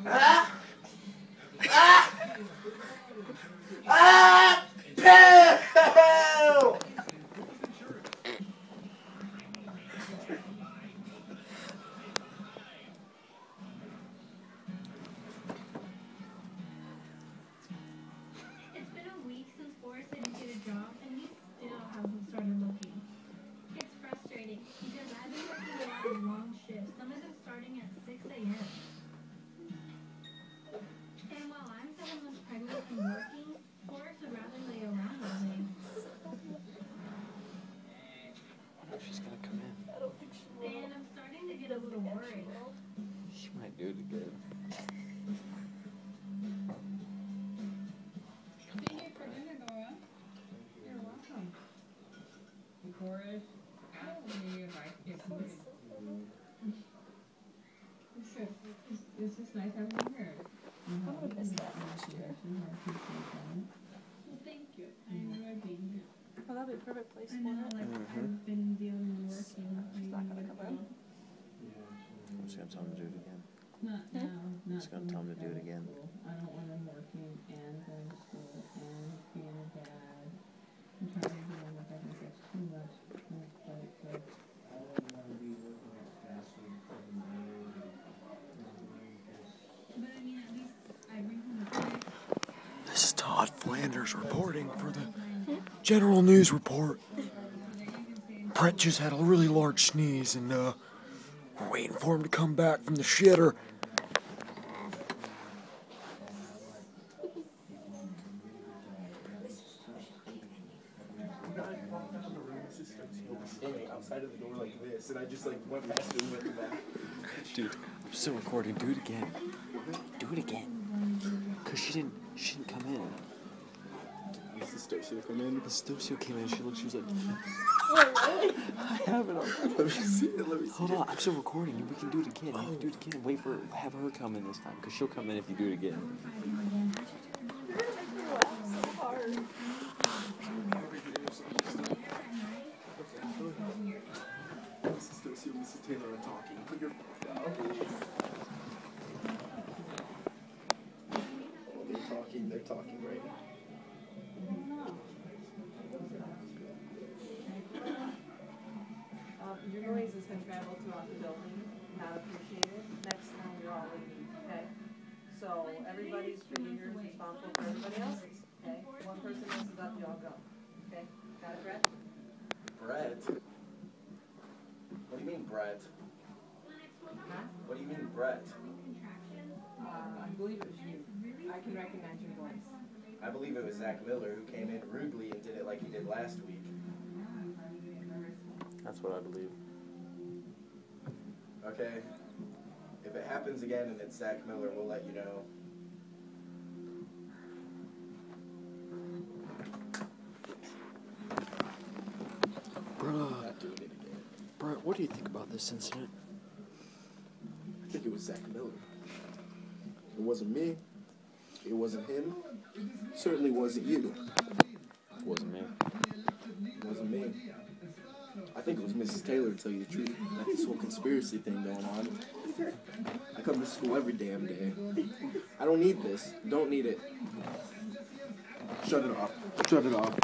Ah! Ah! Ah! Pill! It's been a week since Forrest didn't get a job, and he still hasn't started looking. It's frustrating because I've been working a lot of long shifts, some of them starting at 6 a.m. And while I'm 7 months pregnant and working, Forrest would rather lay around all day. She's gonna come in. And I'm starting to get a little worried. She might do it again. Thank you for dinner, Dora. You're welcome. Forrest asked me if I could move. It's just nice having you here. I'm gonna miss that. Thank you. I enjoy being here. Well, that'd be a perfect place I for know, it. like, I've been dealing with working. She's not gonna come in. I'm just gonna tell him to do it again. Not now. Not Just gonna tell him to do it again. I don't want him working and going to school and being a dad. I'm trying to deal with, I think that's too much on his plate, but I mean, at least I bring him a break. This is Todd Flanders reporting for the General News Report. Brett just had a really large sneeze, and we're waiting for him to come back from the shitter. Standing outside of the door like this, and I just like went past it and went back. Dude, I'm still recording. Do it again. Do it again. Cause she didn't come in. Mrs. Stocio come in. Mrs. Stocio came in. She was like, Oh, really? I have it on. Let me see it. Let me see Hold it. on, I'm still recording. We can do it again. We can do it again. Wait for have her come in this time, cause she'll come in if you do it again. You're gonna make me laugh so hard. Mrs. Stocio and Mrs. Taylor are talking. Put your phone down. Oh, they're talking. They're talking right now. Your noises have traveled throughout the building, not appreciated. Next time you're all leaving, okay? So everybody's behavior is responsible for everybody else's, okay? One person messes up, you all go, okay? Got it, Brett? Brett? What do you mean, Brett? Huh? What do you mean, Brett? I believe it was you. I can recognize your voice. I believe it was Zach Miller who came in rudely and did it like he did last week. That's what I believe. Okay? If it happens again and it's Zach Miller, we'll let you know. Not doing it again. Brett, what do you think about this incident? I think it was Zach Miller. It wasn't me. It wasn't him. Certainly wasn't you. It wasn't me. It wasn't me. I think it was Mrs. Taylor, to tell you the truth. Got this whole conspiracy thing going on. I come to school every damn day. I don't need this. Don't need it. Shut it off. Shut it off.